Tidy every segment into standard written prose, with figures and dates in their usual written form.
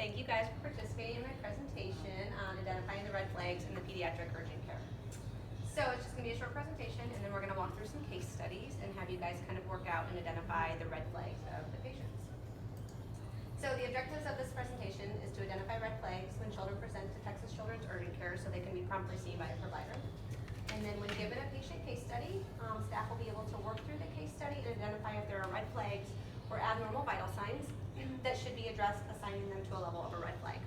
thank you guys for participating in my presentation on identifying the red flags in the pediatric urgent care. So it's just going to be a short presentation, and then we're going to walk through some case studies and have you guys kind of work out and identify the red flags of the patients. So the objectives of this presentation is to identify red flags when children present to Texas Children's Urgent Care so they can be promptly seen by a provider. And then when given a patient case study, staff will be able to work through the case study and identify if there are red flags or abnormal vital signs that should be addressed, assigning them to a level of a red flag.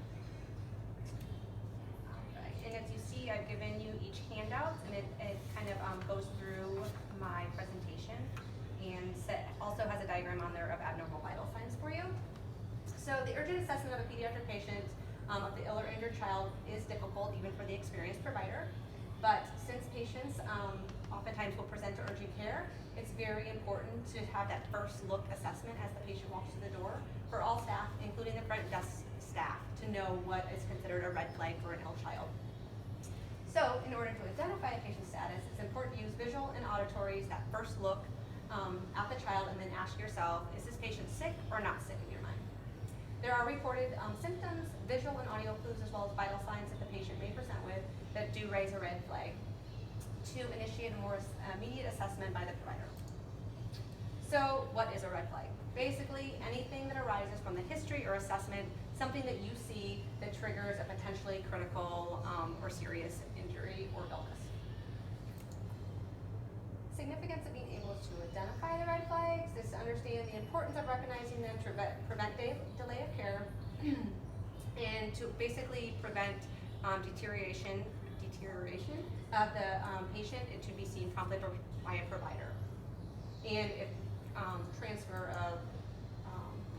Alright, and as you see, I've given you each handout, and it kind of goes through my presentation and also has a diagram on there of abnormal vital signs for you. So the urgent assessment of a pediatric patient of the ill or injured child is difficult even for the experienced provider. But since patients oftentimes will present to urgent care, it's very important to have that first look assessment as the patient walks through the door for all staff, including the front desk staff, to know what is considered a red flag for an ill child. So in order to identify a patient's status, it's important to use visual and auditories, that first look at the child, and then ask yourself, is this patient sick or not sick in your mind? There are reported symptoms, visual and audio clues, as well as vital signs that the patient may present with that do raise a red flag to initiate a more immediate assessment by the provider. So what is a red flag? Basically, anything that arises from the history or assessment, something that you see that triggers a potentially critical or serious injury or illness. Significance of being able to identify the red flags is to understand the importance of recognizing them to prevent delay of care and to basically prevent deterioration of the patient. It should be seen promptly by a provider. And if transfer of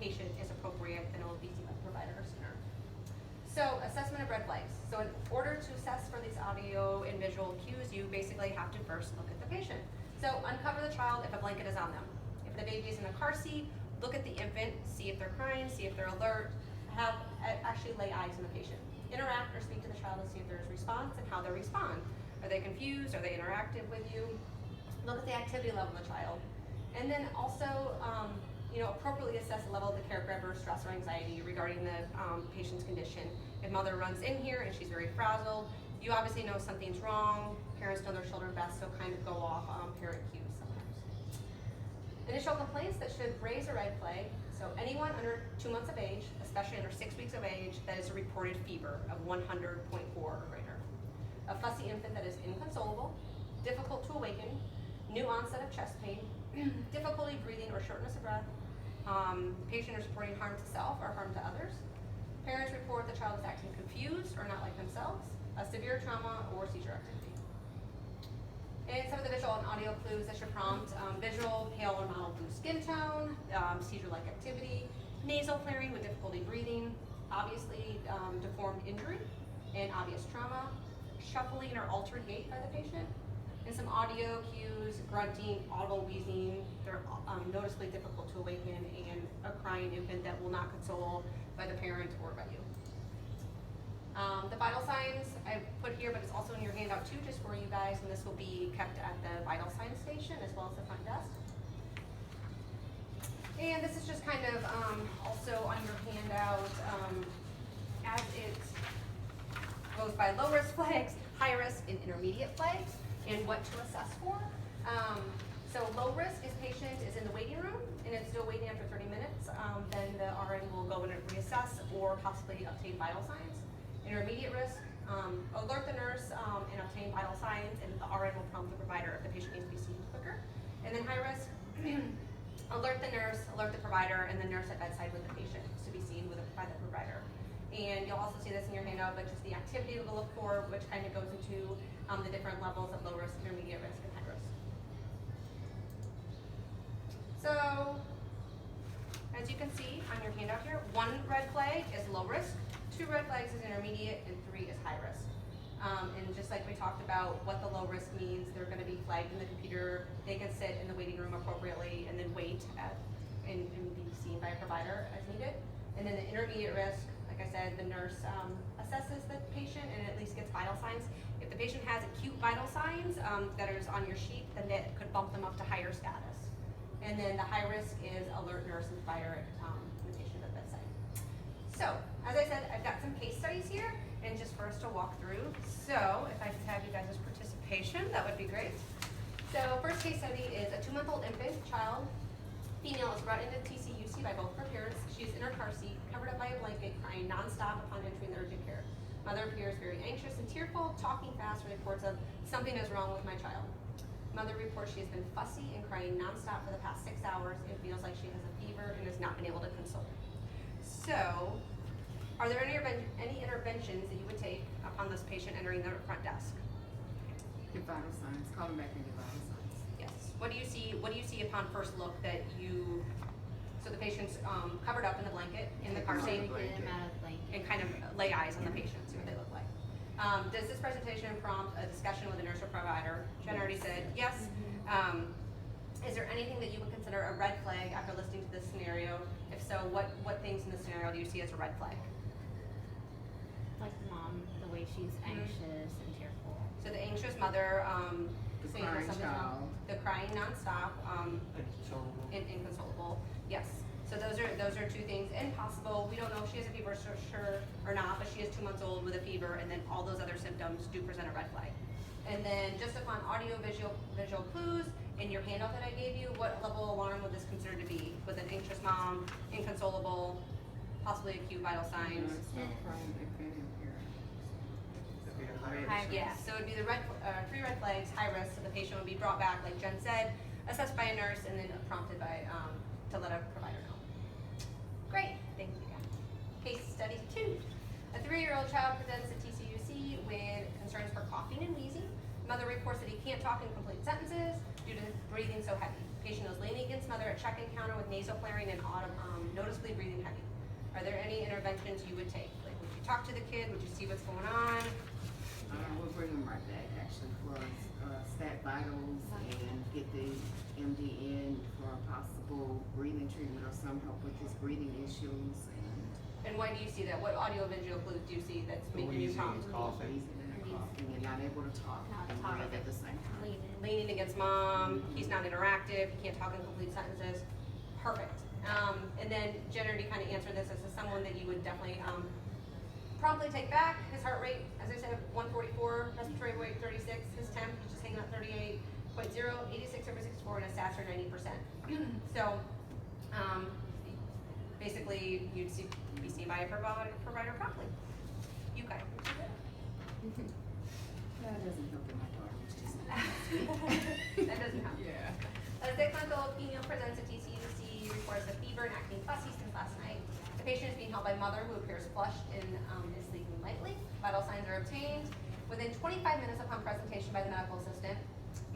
patient is appropriate, then it will be seen by the provider sooner. So assessment of red flags. So in order to assess for these audio and visual cues, you basically have to first look at the patient. So uncover the child if a blanket is on them. If the baby is in a car seat, look at the infant, see if they're crying, see if they're alert, actually lay eyes on the patient. Interact or speak to the child to see if there's response and how they respond. Are they confused? Are they interactive with you? Look at the activity level of the child. And then also, appropriately assess the level of the caregiver stress or anxiety regarding the patient's condition. If mother runs in here and she's very frazzled, you obviously know something's wrong. Parents know their children best, so kind of go off parent cues sometimes. Initial complaints that should raise a red flag. So anyone under 2 months of age, especially under 6 weeks of age, that is a reported fever of 100.4 or greater. A fussy infant that is inconsolable, difficult to awaken, new onset of chest pain, difficulty breathing or shortness of breath. Patient is reporting harm to self or harm to others. Parents report the child is acting confused or not like themselves. A severe trauma or seizure activity. And some of the visual and audio clues that should prompt visual, pale or mild blue skin tone, seizure-like activity, nasal flaring with difficulty breathing, obviously deformed injury and obvious trauma, shuffling or altered gait by the patient, and some audio cues, grunting, audible wheezing. They're noticeably difficult to awaken, and a crying infant that will not console by the parent or by you. The vital signs I put here, but it's also in your handout too, just for you guys, and this will be kept at the vital signs station as well as the front desk. And this is just kind of also on your handout as it goes by low risk flags, high risk, and intermediate flags, and what to assess for. So low risk is patient is in the waiting room and it's still waiting after 30 minutes. Then the RN will go in and reassess or possibly obtain vital signs. Intermediate risk, alert the nurse and obtain vital signs, and the RN will prompt the provider if the patient needs to be seen quicker. And then high risk, alert the nurse, alert the provider, and the nurse at bedside with the patient to be seen by the provider. And you'll also see this in your handout, but just the activity to look for, which kind of goes into the different levels of low risk, intermediate risk, and high risk. So, as you can see on your handout here, 1 red flag is low risk, 2 red flags is intermediate, and 3 is high risk. And just like we talked about what the low risk means, they're going to be flagged in the computer. They can sit in the waiting room appropriately and then wait and be seen by a provider as needed. And then the intermediate risk, like I said, the nurse assesses the patient and at least gets vital signs. If the patient has acute vital signs that is on your sheet, then that could bump them up to higher status. And then the high risk is alert nurse and provider the patient at bedside. So, as I said, case studies here, and just for us to walk through. So if I could have you guys' participation, that would be great. So first case study is a 2-month-old infant child. Female is brought into TCUC by both her parents. She is in her car seat, covered up by a blanket, crying nonstop upon entering the urgent care. Mother appears very anxious and tearful, talking fast, and reports of something is wrong with my child. Mother reports she has been fussy and crying nonstop for the past 6 hours and feels like she has a fever and has not been able to console. So, are there any interventions that you would take upon this patient entering the front desk? Get vital signs. Call them back and get vital signs. Yes. What do you see? What do you see upon first look that you? So the patient's covered up in the blanket in the car seat, and kind of lay eyes on the patient, see what they look like. Does this presentation prompt a discussion with a nurse or provider? Jen already said yes. Is there anything that you would consider a red flag after listening to this scenario? If so, what things in the scenario do you see as a red flag? Like mom, the way she's anxious and tearful. So the anxious mother, The saying crying something's wrong, child. the crying nonstop, Inconsolable. inconsolable. Yes. So those are two things. Impossible. We don't know if she has a fever for sure or not, but she is 2 months old with a fever, and then all those other symptoms do present a red flag. And then just upon audio visual clues in your handout that I gave you, what level of alarm would this consider to be? With an anxious mom, inconsolable, possibly acute vital signs. Stop crying, infant impaired. That'd be a high High risk. Yeah, so it'd be the 3 red flags, high risk, so the patient would be brought back, like Jen said, assessed by a nurse, and then prompted by, to let a provider know. Great, thank you. Case study 2. A 3-year-old child presents at TCUC with concerns for coughing and wheezing. Mother reports that he can't talk in complete sentences due to breathing so heavy. Patient is leaning against mother at check-in counter with nasal flaring and noticeably breathing heavy. Are there any interventions you would take? Like, would you talk to the kid? Would you see what's going on? We'll bring them right back actually for stat vitals and get the MD in for a possible breathing treatment or some help with his breathing issues And why do you see that? What audio-visual clues do you see that's making you Wheezing, prompt? coughing. wheezing and coughing and not able to talk Not and talking. breathe at the same time. Leaning against mom, he's not interactive, he can't talk in complete sentences. Perfect. And then Jen already kind of answered this as someone that you would definitely promptly take back. His heart rate, as I said, 144, respiratory rate 36, his temp, he's just hanging at 38.0, 86 over 64, and a stats are 90%. So, basically, you'd be seen by a provider promptly. You guys. That doesn't help in my daughter, which is That doesn't help. yeah. A 6-month-old female presents at TCUC, reports a fever and acting fussy since last night. The patient is being held by mother who appears flushed and is sleeping lightly. Vital signs are obtained. Within 25 minutes upon presentation by the medical assistant,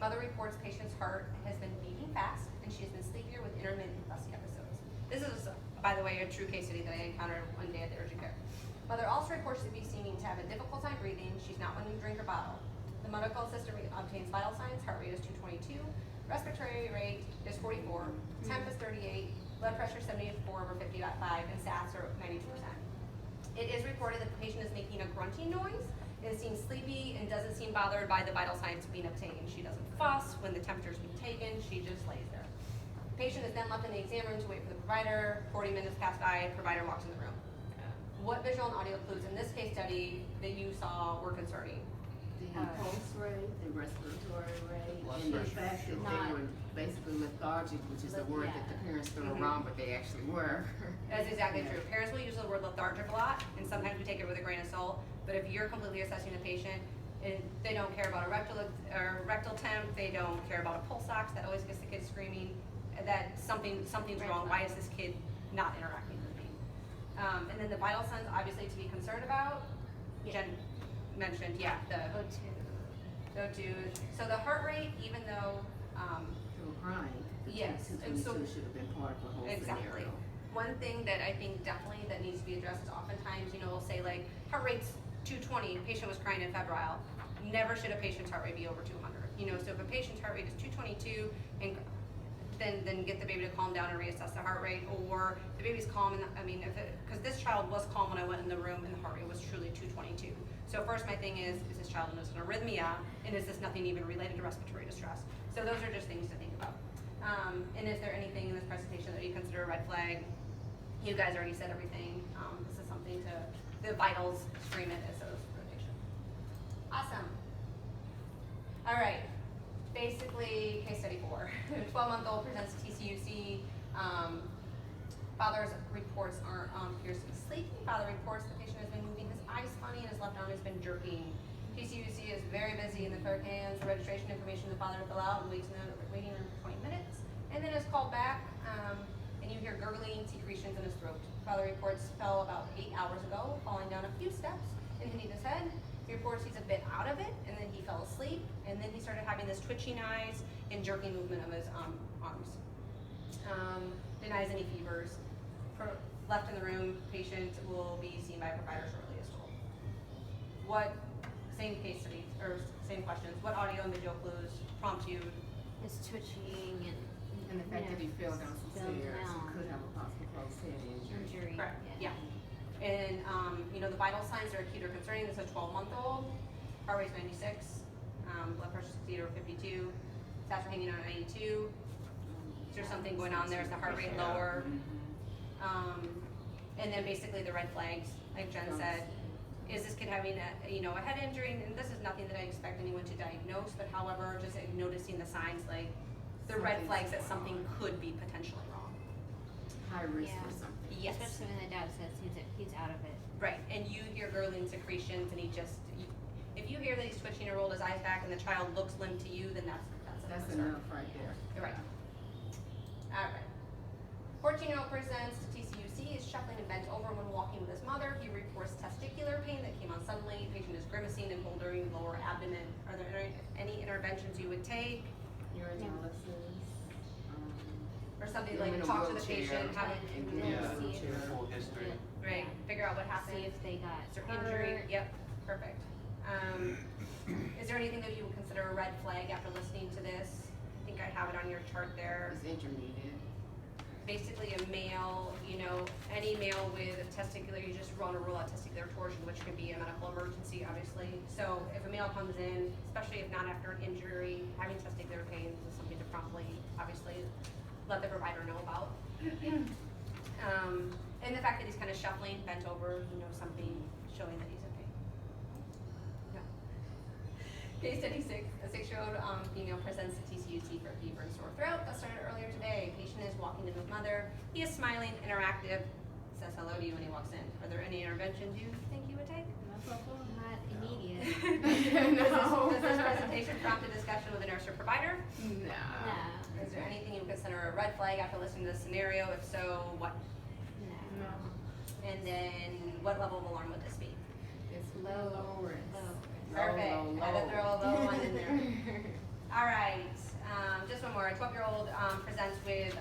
mother reports patient's heart has been beating fast and she has been sleepier with intermittent fussy episodes. This is, by the way, a true case study that I encountered one day at the urgent care. Mother also reports to be seeming to have a difficult time breathing. She's not wanting to drink her bottle. The medical assistant obtains vital signs. Heart rate is 222. Respiratory rate is 44. Temp is 38. Blood pressure 74/50.5, and stats are 92%. It is reported that the patient is making a grunting noise and seems sleepy and doesn't seem bothered by the vital signs being obtained. She doesn't fuss when the temperature is being taken. She just lays there. The patient is then left in the exam room to wait for the provider. 40 minutes pass by. Provider walks in the room. What visual and audio clues in this case study that you saw were concerning? The pulse rate, the respiratory rate, Blood and the pressure, fact that sugar. they were basically lethargic, which is a word that the parents throw Mhm. around, but they actually were. That's exactly Yeah. true. Parents will use the word lethargic a lot, and sometimes we take it with a grain of salt. But if you're completely assessing the patient, and they don't care about a rectal temp, they don't care about a pulse ox, that always gets the kids screaming, that something's Red wrong. flag. Why is this kid not interacting with me? And then the vital signs, obviously, to be concerned about. Yeah. Jen mentioned, yeah, the O2. So the heart rate, even though, They were crying. The Yes, and 222 so- should have been part of the whole exactly. scenario. One thing that I think definitely that needs to be addressed is oftentimes, we'll say like, heart rate's 220, patient was crying and febrile. Never should a patient's heart rate be over 200. So if a patient's heart rate is 222, and then get the baby to calm down and reassess the heart rate, or the baby's calm, because this child was calm when I went in the room and the heart rate was truly 222. So first my thing is this child in an arrhythmia, and is this nothing even related to respiratory distress? So those are just things to think about. And is there anything in this presentation that you consider a red flag? You guys already said everything. This is something to, the vitals stream it as a rotation. Awesome. All right, basically case study 4. 12-month-old presents to TCUC. Father's reports appears to be sleeping. Father reports the patient has been moving his eyes funny and his left arm has been jerking. TCUC is very busy in the clerk hands the registration information the father to fill out and waits in the waiting room for 20 minutes. And then is called back, and you hear gurgling secretions in his throat. Father reports fell about 8 hours ago, falling down a few steps and hitting his head. He reports he's a bit out of it, and then he fell asleep, and then he started having this twitching eyes and jerking movement of his arms. Denies any fevers. Left in the room, patient will be seen by a provider shortly as told. Same case study, or same questions. What audio and visual clues prompt you? His twitching And the fact that he fell down some fell stairs, down. he could have a possible closed head injury. Injury. Correct, yeah. And, the vital signs are acute or concerning. This is a 12-month-old. Heart rate's 96. Blood pressure 60 over 52. Stats are hanging on 92. Is there something going on there? Is the heart rate lower? And then basically the red flags, like Jen said. Is this kid having a head injury? And this is nothing that I expect anyone to diagnose, but however, just noticing the signs like the red flags that something could be potentially wrong. High risk Yeah. for something. Yes. Especially when the dad says he's out of it. Right, and you hear gurgling secretions, and if you hear that he's twitching or rolled his eyes back, and the child looks limp to you, then that's That's concern. enough right there. Right. All right. 14-year-old presents to TCUC, is shuffling and bent over when walking with his mother. He reports testicular pain that came on suddenly. Patient is grimacing and holding lower abdomen. Are there any interventions you would take? Urinalysis. Or something Put him like in a talk to the wheelchair. patient, have And it, get him Yeah. in a See if- wheelchair. Full history. right, figure out what happened. See if they got Is there hurt. injury? Yep, perfect. Is there anything that you would consider a red flag after listening to this? I think I have it on your chart there. It's intermediate. Basically a male, any male with a testicular, you just want to rule out testicular torsion, which can be a medical emergency, obviously. So if a male comes in, especially if not after an injury, having testicular pain is something to promptly, obviously, let the provider know about. And the fact that he's kind of shuffling, bent over, something showing that he's in pain. No. Case study 6, a 6-year-old female presents to TCUC for a fever and sore throat. That started earlier today. Patient is walking to his mother. He is smiling, interactive, says hello to you when he walks in. Are there any interventions you think you would take? Not immediate. Does this presentation prompt a discussion with a nurse or provider? No. No. Is there anything you would consider a red flag after listening to this scenario? If so, what? No. And then what level of alarm would this be? It's low risk. Low. Perfect. Low, Had to low. throw a low one in there. All right. Just one more. A 12-year-old presents with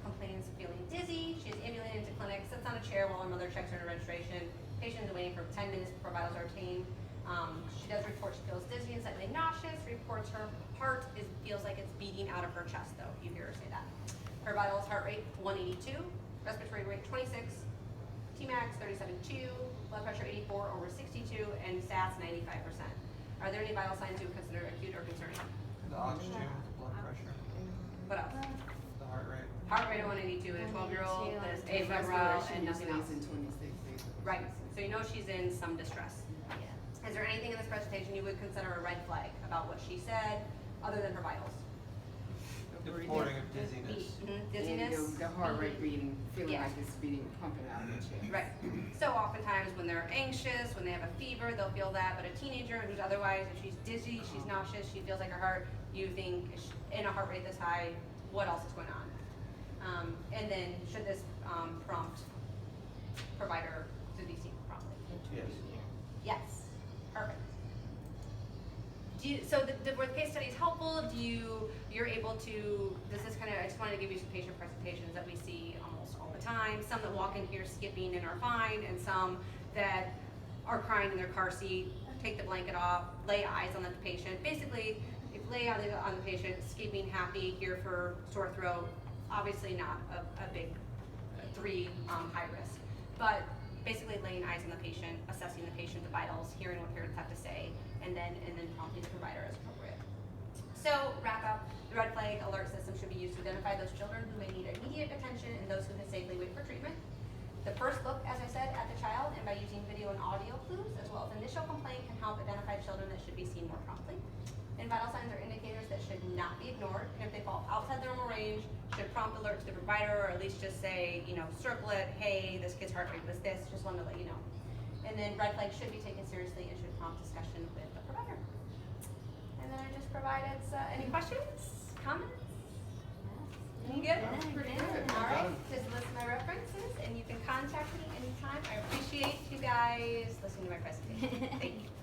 complaints of feeling dizzy. She is ambulated into clinic, sits on a chair while her mother checks her registration. Patient is waiting for 10 minutes before vitals are obtained. She does report she feels dizzy and slightly nauseous. Reports her heart feels like it's beating out of her chest, though. You hear her say that. Her vitals heart rate 182, respiratory rate 26, Tmax 37.2, blood pressure 84 over 62, and SATs 95%. Are there any vital signs you would consider acute or concerning? The oxygen, blood pressure, What else? the heart rate. Heart rate of 182 in a 12-year-old, 182. there's And afebrile respiration and nothing else. usually is in 26 days. Right, so you know she's in some distress. Yeah. Is there anything in this presentation you would consider a red flag about what she said, other than her vitals? The breathing. Reporting of dizziness. Dizziness? And the heart rate beating, feeling Yeah. like it's beating, pumping out of the chest. Right. So oftentimes when they're anxious, when they have a fever, they'll feel that. But a teenager who's otherwise, if she's dizzy, she's nauseous, she feels like her heart, you think in a heart rate this high, what else is going on? And then should this prompt provider to be seen promptly? Yes. Yes. Perfect. Were the case studies helpful? You're able to, I just wanted to give you some patient presentations that we see almost all the time. Some that walk in here skipping and are fine, and some that are crying in their car seat, take the blanket off, lay eyes on the patient. Basically, if lay on the patient, skipping, happy, here for sore throat, obviously not a big 3 high risk. But basically laying eyes on the patient, assessing the patient, the vitals, hearing what parents have to say, and then prompting the provider as appropriate. So, wrap up, the red flag alert system should be used to identify those children who may need immediate attention and those who can safely wait for treatment. the first look, as I said, at the child, and by using video and audio clues, as well as initial complaint, can help identify children that should be seen more promptly. And vital signs are indicators that should not be ignored, and if they fall outside the normal range, should prompt alert to the provider, or at least just say, circle it, hey, this kid's heart rate was this, just wanted to let you know. And then red flags should be taken seriously and should prompt discussion with the provider. And then I just provided, any questions, comments? You good? Pretty good. All right, just list my references, and you can contact me anytime. I appreciate you guys listening to my presentation. Thank you.